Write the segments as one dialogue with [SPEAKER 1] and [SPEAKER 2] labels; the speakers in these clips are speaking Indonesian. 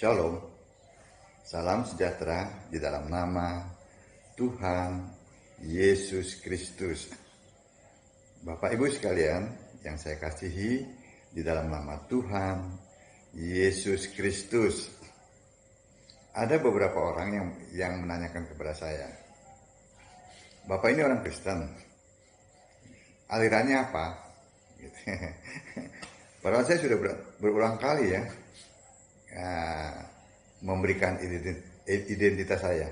[SPEAKER 1] Shalom, salam sejahtera di dalam nama Tuhan Yesus Kristus. Bapak Ibu sekalian yang saya kasihi di dalam nama Tuhan Yesus Kristus. Ada beberapa orang yang menanyakan kepada saya, Bapak ini orang Kristen, alirannya apa? Padahal saya sudah berulang kali memberikan identitas saya,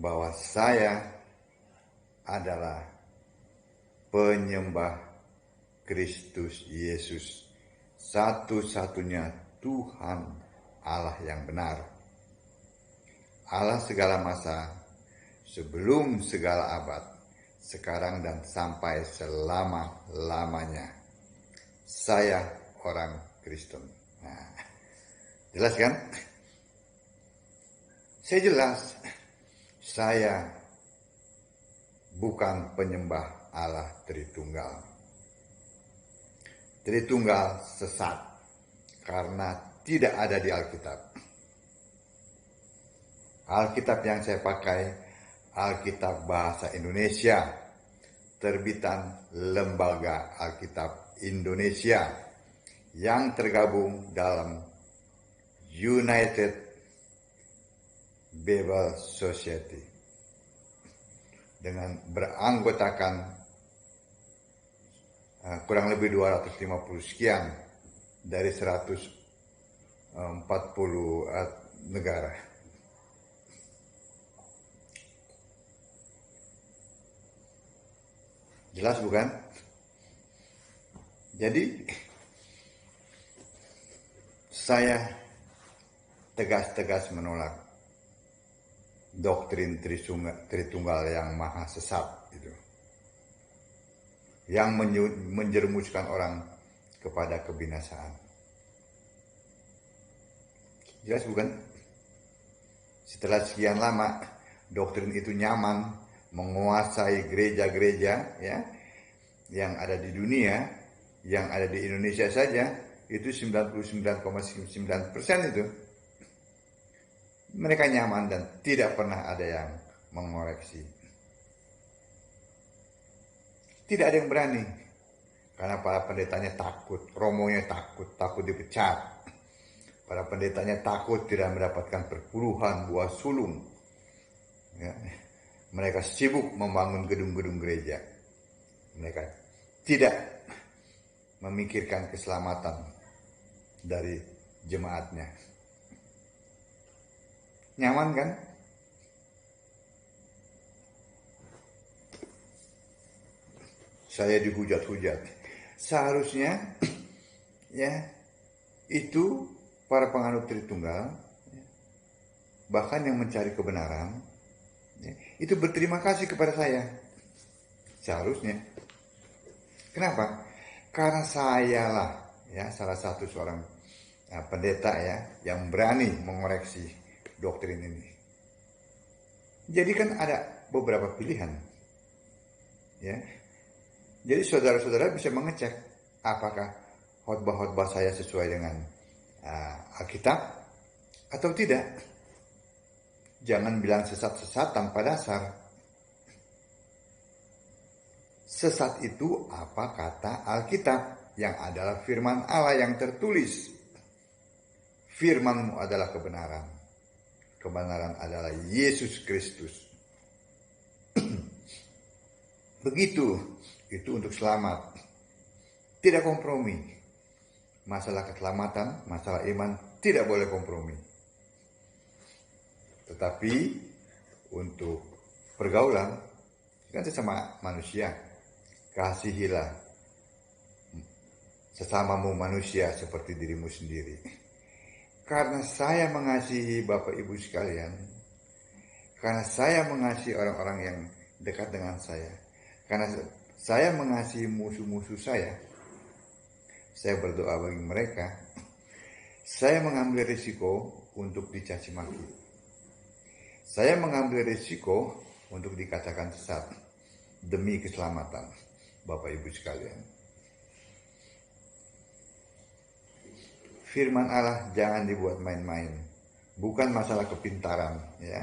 [SPEAKER 1] bahwa saya adalah penyembah Kristus Yesus, satu-satunya Tuhan Allah yang benar, Allah segala masa, sebelum segala abad, sekarang dan sampai selama-lamanya. Saya orang Kristen. Nah, jelas kan? Saya jelas, saya bukan penyembah Allah Tritunggal. Tritunggal sesat karena tidak ada di Alkitab. Alkitab yang saya pakai, Alkitab Bahasa Indonesia, terbitan Lembaga Alkitab Indonesia, yang tergabung dalam United Bible Society dengan beranggotakan kurang lebih 250 sekian dari 140 negara. Jelas bukan? Jadi saya tegas-tegas menolak doktrin Tritunggal yang maha sesat itu, yang menjerumuskan orang kepada kebinasaan. Jelas bukan? Setelah sekian lama doktrin itu nyaman menguasai gereja-gereja yang ada di dunia, yang ada di Indonesia saja, itu 99,9% itu mereka nyaman dan tidak pernah ada yang mengoreksi. Tidak ada yang berani karena para pendetanya takut, romonya takut dipecat. Para pendetanya takut tidak mendapatkan perpuluhan buah sulung. Mereka sibuk membangun gedung-gedung gereja. Mereka tidak memikirkan keselamatan dari jemaatnya. Nyaman kan? Saya dihujat-hujat. Seharusnya itu para penganut Tritunggal, bahkan yang mencari kebenaran, itu berterima kasih kepada saya. Seharusnya. Kenapa? Karena sayalah salah satu seorang pendeta yang berani mengoreksi doktrin ini. Jadi kan ada beberapa pilihan. Jadi saudara-saudara bisa mengecek apakah khotbah-khotbah saya sesuai dengan Alkitab atau tidak. Jangan bilang sesat-sesat tanpa dasar. Sesat itu apa kata Alkitab, yang adalah firman Allah yang tertulis. Firman-Mu adalah kebenaran. Kebenaran adalah Yesus Kristus. Begitu, itu untuk selamat. Tidak kompromi. Masalah keselamatan, masalah iman, tidak boleh kompromi. Tetapi untuk pergaulan, kan sesama manusia, kasihilah sesamamu manusia seperti dirimu sendiri. Karena saya mengasihi Bapak Ibu sekalian, karena saya mengasihi orang-orang yang dekat dengan saya, karena saya mengasihi musuh-musuh saya berdoa bagi mereka. Saya mengambil risiko untuk dicaci maki. Saya mengambil risiko untuk dikatakan sesat demi keselamatan Bapak Ibu sekalian. firman Allah jangan dibuat main-main. Bukan masalah kepintaran, ya.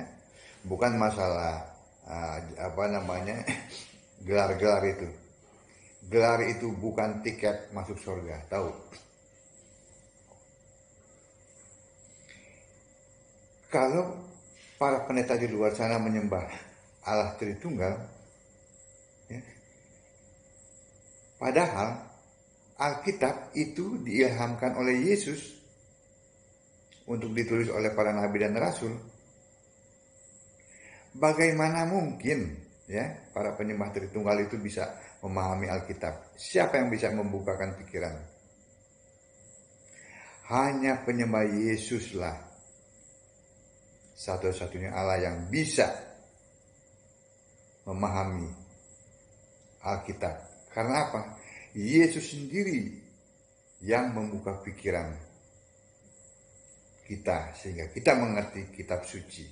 [SPEAKER 1] Bukan masalah gelar-gelar itu. Gelar itu bukan tiket masuk surga, tahu? Kalau para pendeta di luar sana menyembah Allah Tritunggal, ya, padahal Alkitab itu diilhamkan oleh Yesus untuk ditulis oleh para nabi dan rasul. Bagaimana mungkin ya para penyembah Tritunggal itu bisa memahami Alkitab? Siapa yang bisa membukakan pikiran? Hanya penyembah Yesuslah satu-satunya Allah yang bisa memahami Alkitab. Karena apa? Yesus sendiri yang membuka pikiran kita sehingga kita mengerti kitab suci.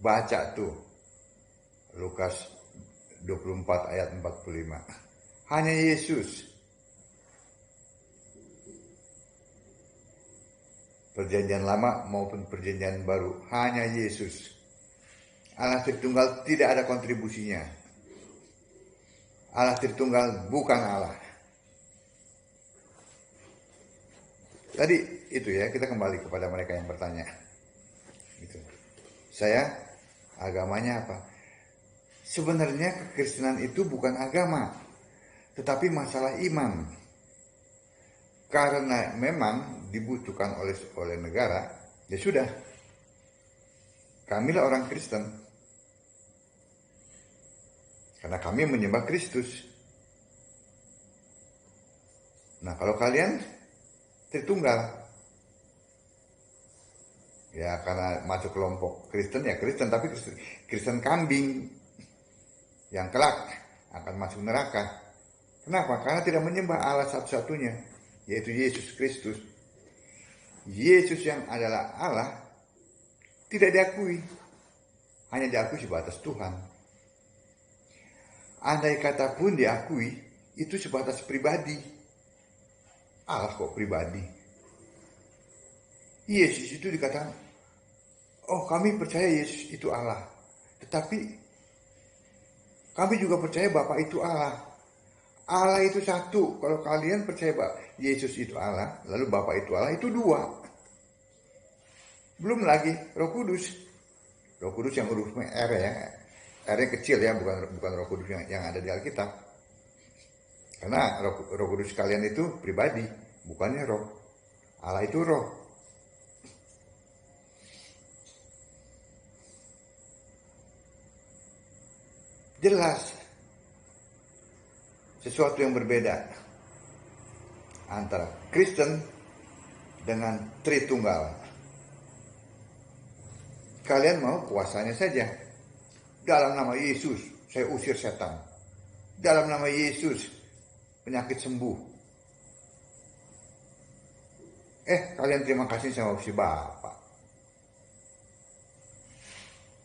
[SPEAKER 1] Baca tuh Lukas 24 ayat 45. Hanya Yesus. Perjanjian lama maupun perjanjian baru, hanya Yesus. Allah Tritunggal tidak ada kontribusinya. Allah Tritunggal bukan Allah. Tadi itu ya, kita kembali kepada mereka yang bertanya. Gitu. Saya agamanya apa? Sebenarnya kekristenan itu bukan agama, tetapi masalah iman. Karena memang dibutuhkan oleh negara, ya sudah. Kamilah orang Kristen. Karena kami menyembah Kristus. Nah, kalau kalian Tritunggal, ya karena masuk kelompok Kristen ya Kristen, tapi Kristen kambing yang kelak akan masuk neraka. Kenapa? Karena tidak menyembah Allah satu-satunya, yaitu Yesus Kristus. Yesus yang adalah Allah tidak diakui, hanya diakui sebatas Tuhan. Andai kata pun diakui, itu sebatas pribadi. Allah kok pribadi? Yesus itu dikatakan, oh kami percaya Yesus itu Allah. Tetapi kami juga percaya Bapa itu Allah. Allah itu satu. Kalau kalian percaya Yesus itu Allah, lalu Bapa itu Allah, itu dua. Belum lagi Roh Kudus. Roh Kudus yang hurufnya R ya. R-nya kecil ya, bukan Roh Kudus yang ada di Alkitab. Karena Roh Kudus kalian itu pribadi, bukannya roh. Allah itu roh. Jelas sesuatu yang berbeda antara Kristen dengan Tritunggal. Kalian mau kuasanya saja. Dalam nama Yesus saya usir setan. Dalam nama Yesus penyakit sembuh. Kalian terima kasih sama si Bapa.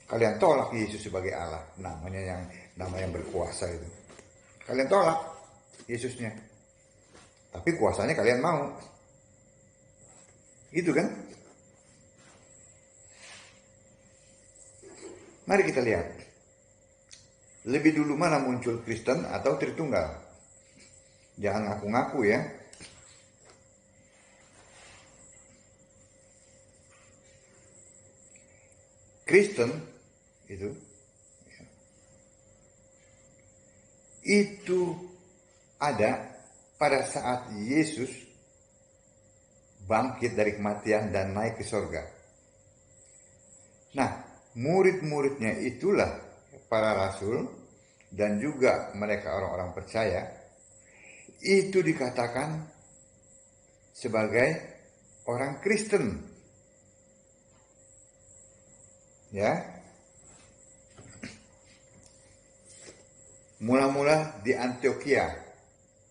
[SPEAKER 1] Kalian tolak Yesus sebagai Allah, nama yang berkuasa itu. Kalian tolak Yesusnya. Tapi kuasanya kalian mau. Gitu kan? Mari kita lihat. Lebih dulu mana muncul Kristen atau Tritunggal? Jangan ngaku-ngaku ya. Kristen itu ada pada saat Yesus bangkit dari kematian dan naik ke surga. Nah, murid-muridnya itulah para rasul dan juga mereka orang-orang percaya itu dikatakan sebagai orang Kristen. Ya. Mula-mula di Antioquia.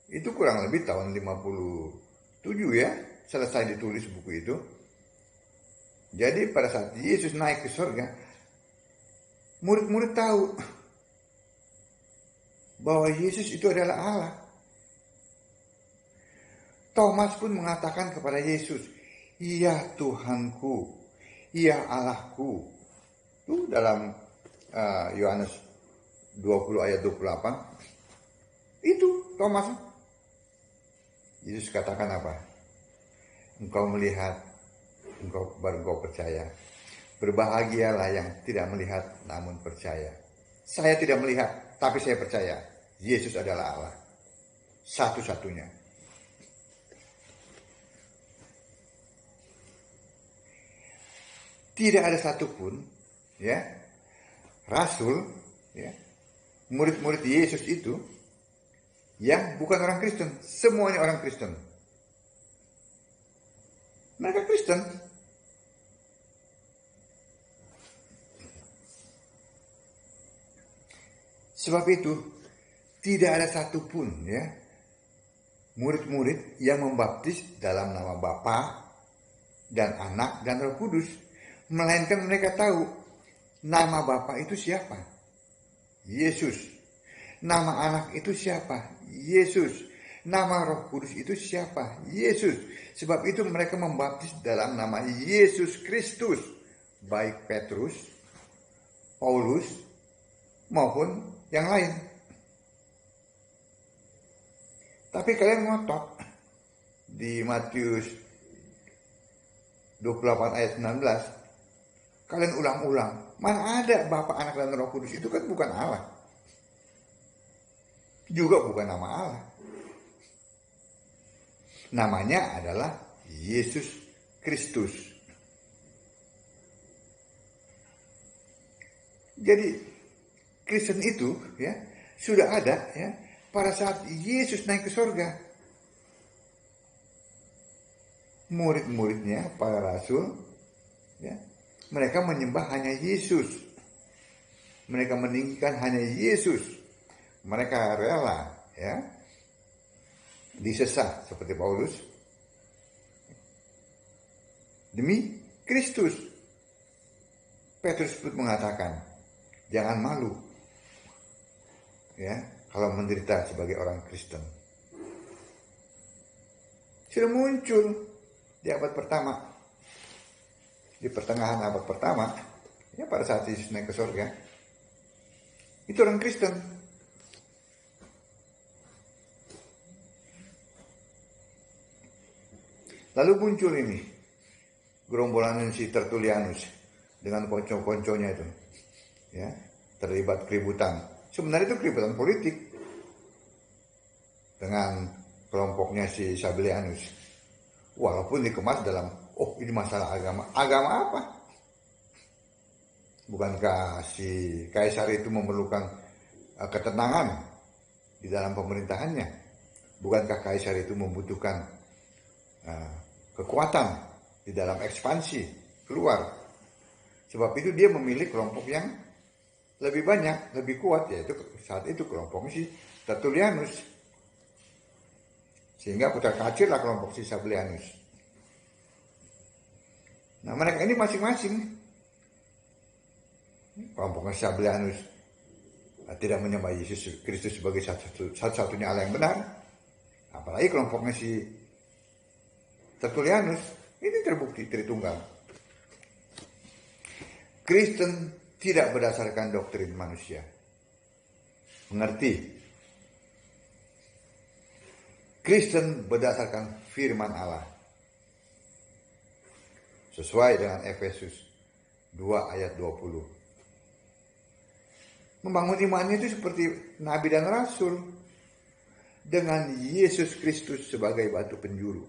[SPEAKER 1] Itu kurang lebih tahun 57 ya, selesai ditulis buku itu. Jadi pada saat Yesus naik ke surga, murid-murid tahu bahwa Yesus itu adalah Allah. Thomas pun mengatakan kepada Yesus, "Ya Tuhanku, ya Allahku." Itu dalam Yohanes 20 ayat 28. Itu Thomas. Yesus katakan apa? Engkau melihat, baru engkau percaya. Berbahagialah yang tidak melihat namun percaya. Saya tidak melihat, tapi saya percaya. Yesus adalah Allah. Satu-satunya. Tidak ada satupun, ya, rasul, ya, murid-murid Yesus itu yang bukan orang Kristen. Semuanya orang Kristen. Mereka Kristen. Sebab itu tidak ada satupun, ya, murid-murid yang membaptis dalam nama Bapa dan Anak dan Roh Kudus, melainkan mereka tahu nama Bapa itu siapa? Yesus. Nama Anak itu siapa? Yesus. Nama Roh Kudus itu siapa? Yesus. Sebab itu mereka membaptis dalam nama Yesus Kristus, baik Petrus, Paulus, maupun yang lain. Tapi kalian ngotot di Matius 28 ayat 19, kalian ulang-ulang, mana ada Bapa, Anak, dan Roh Kudus? Itu kan bukan Allah, juga bukan nama Allah. Namanya adalah Yesus Kristus. Jadi Kristen itu, ya, sudah ada, ya, pada saat Yesus naik ke surga. Murid-muridnya, para rasul, ya, mereka menyembah hanya Yesus. Mereka meninggikan hanya Yesus. Mereka rela, ya, disesat seperti Paulus demi Kristus. Petrus pun mengatakan, jangan malu, ya, kalau menderita sebagai orang Kristen. Sudah muncul di abad pertama, di pertengahan abad pertama, ya, pada saat Yesus naik ke surga, itu orang Kristen. Lalu muncul ini gerombolan si Tertullianus dengan konco-konconya itu, ya, terlibat keributan. Sebenarnya itu keributan politik dengan kelompoknya si Sabellianus. Walaupun dikemas dalam, oh ini masalah agama. Agama apa? Bukankah si kaisar itu memerlukan ketenangan di dalam pemerintahannya? Bukankah kaisar itu membutuhkan kekuatan di dalam ekspansi keluar? Sebab itu dia memilih kelompok yang lebih banyak, lebih kuat, yaitu saat itu kelompok si Tertullianus. Sehingga putar kacirlah kelompok si Sabellianus. Nah, mereka ini masing-masing, kelompok Sabellianus tidak menyembah Yesus Kristus sebagai satu-satunya Allah yang benar. Apalagi kelompoknya si Tertullianus, ini terbukti Tritunggal. Kristen tidak berdasarkan doktrin manusia. Mengerti? Kristen berdasarkan firman Allah. Sesuai dengan Efesus 2 ayat 20. Membangun imannya itu seperti Nabi dan Rasul. Dengan Yesus Kristus sebagai batu penjuru.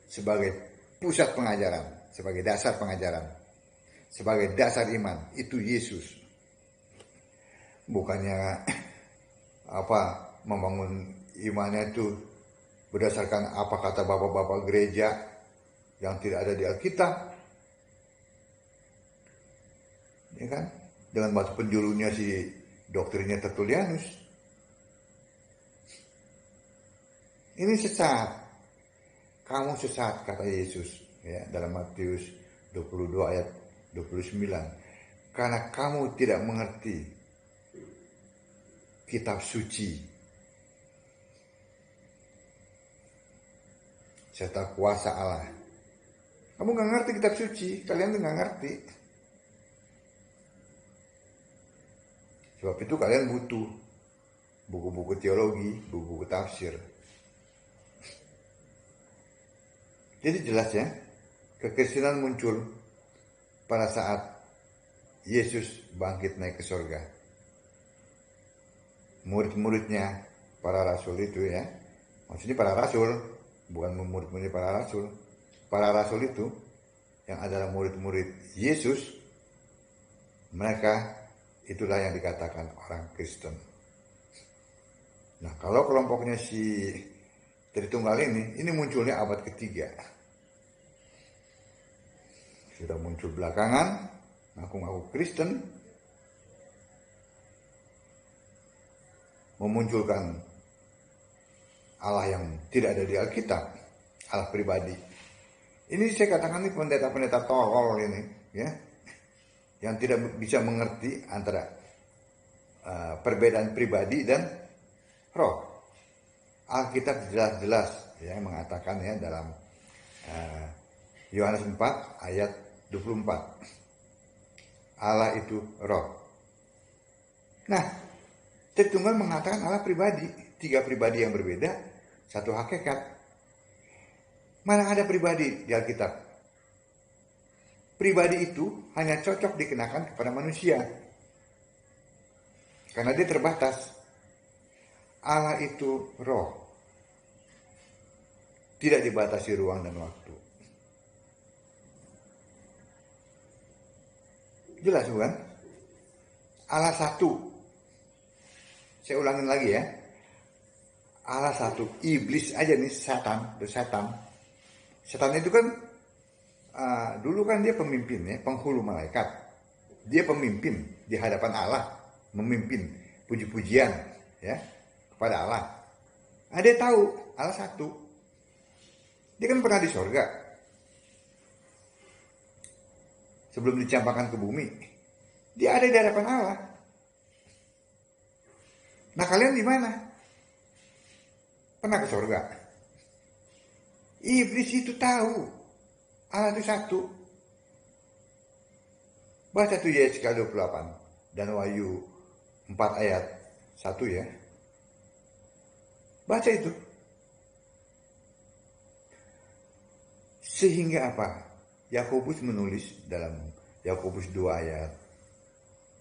[SPEAKER 1] Sebagai pusat pengajaran. Sebagai dasar pengajaran. Sebagai dasar iman. Itu Yesus. Bukannya membangun imannya itu berdasarkan apa kata bapak-bapak gereja yang tidak ada di Alkitab, ya kan? Dengan batu penjurunya si doktrinnya Tertullianus. Ini sesat. Kamu sesat, kata Yesus, ya, dalam Matius 22 ayat 29. Karena kamu tidak mengerti kitab suci. serta kuasa Allah. Kamu nggak ngerti kitab suci, kalian tuh nggak ngerti. Sebab itu kalian butuh buku-buku teologi, buku-buku tafsir. Jadi jelas ya, kekristenan muncul pada saat Yesus bangkit naik ke surga. Murid-muridnya para rasul itu ya, maksudnya para rasul, bukan murid-murid para rasul. Para rasul itu yang adalah murid-murid Yesus, mereka itulah yang dikatakan orang Kristen. Nah, kalau kelompoknya si Tritunggal ini munculnya abad ketiga. Sudah muncul belakangan, ngaku-ngaku Kristen, memunculkan Allah yang tidak ada di Alkitab, Allah pribadi. Ini saya katakan ini pendeta-pendeta tolol ini, ya, yang tidak bisa mengerti antara perbedaan pribadi dan roh. Alkitab jelas-jelas ya mengatakan ya dalam Yohanes 4 ayat 24. Allah itu roh. Nah, Tritunggal mengatakan Allah pribadi, 3 pribadi yang berbeda, 1 hakikat. Mana ada pribadi di Alkitab? Pribadi itu hanya cocok dikenakan kepada manusia. Karena dia terbatas. Allah itu roh. Tidak dibatasi ruang dan waktu. Jelas bukan? Allah satu. Saya ulangin lagi ya. Allah satu. Iblis aja nih, setan. Setan itu kan dulu kan dia pemimpin ya, penghulu malaikat. Dia pemimpin di hadapan Allah, memimpin puji-pujian ya kepada Allah. Dia tahu Allah satu. Dia kan pernah di sorga sebelum dicampakkan ke bumi. Dia ada di hadapan Allah. Nah, kalian di mana? Pernah ke sorga? Iblis itu tahu Allah itu satu. Baca tuh Yesaya 28 dan Wahyu 4 ayat 1 ya. Baca itu. Sehingga apa? Yakobus menulis dalam Yakobus 2 ayat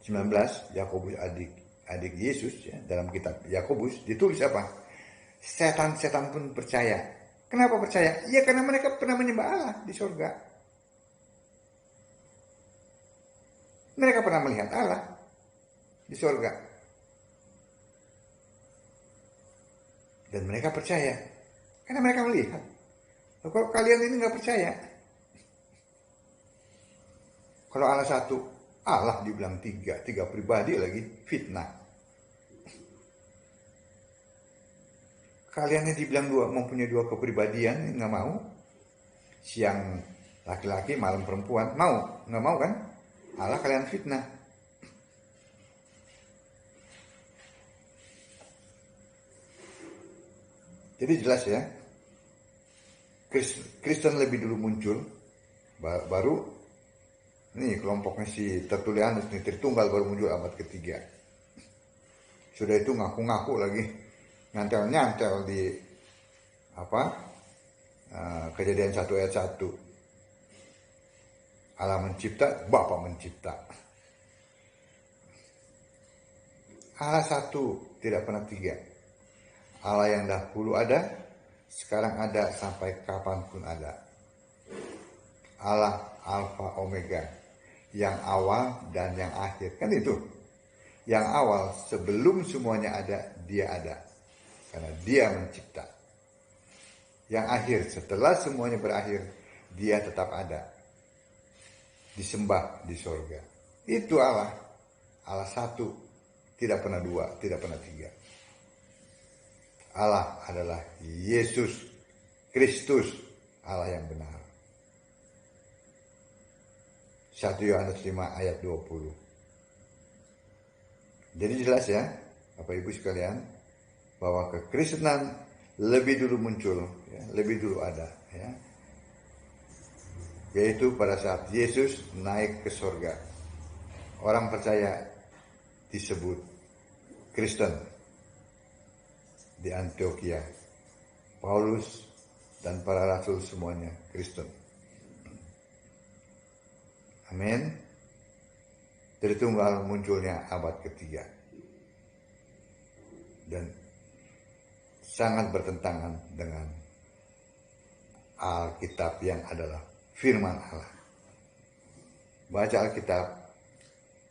[SPEAKER 1] 19, Yakobus adik Yesus ya, dalam kitab Yakobus ditulis apa? Setan-setan pun percaya. Kenapa percaya? Ya karena mereka pernah menyembah Allah di surga. Mereka pernah melihat Allah di surga. Dan mereka percaya. Karena mereka melihat. Kalau kalian ini nggak percaya. Kalau Allah satu, Allah dibilang tiga pribadi lagi, fitnah. Kalian yang dibilang mempunyai 2 kepribadian, nggak mau. Siang laki-laki, malam perempuan, mau? Nggak mau kan? Allah kalian fitnah. Jadi jelas ya, Kristen lebih dulu muncul, baru nih kelompoknya si Tertullianus nih, Tritunggal baru muncul abad ketiga. Sudah itu ngaku-ngaku lagi, nyantel di Kejadian 1 ayat 1. Allah mencipta, Bapa mencipta. Allah satu, tidak pernah 3. Allah yang dahulu ada, sekarang ada, sampai kapanpun ada. Allah Alfa Omega, yang awal dan yang akhir. Kan itu. Yang awal sebelum semuanya ada, dia ada. Karena dia mencipta. Yang akhir setelah semuanya berakhir, dia tetap ada. Disembah di surga. Itu Allah. Allah satu. Tidak pernah 2, tidak pernah 3. Allah adalah Yesus Kristus, Allah yang benar. 1 Yohanes 5 ayat 20. Jadi jelas ya, Bapak Ibu sekalian, bahwa kekristenan lebih dulu muncul, ya, lebih dulu ada. ya, yaitu pada saat Yesus naik ke surga. Orang percaya disebut Kristen di Antioquia. Paulus dan para rasul semuanya Kristen. Amin. Tertunggal munculnya abad ketiga. Dan sangat bertentangan dengan Alkitab yang adalah firman Allah. Baca Alkitab,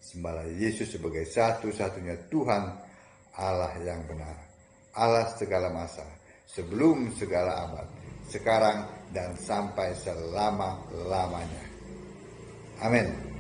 [SPEAKER 1] sembahlah Yesus sebagai satu-satunya Tuhan Allah yang benar, Allah segala masa, sebelum segala abad, sekarang dan sampai selama-lamanya. Amin.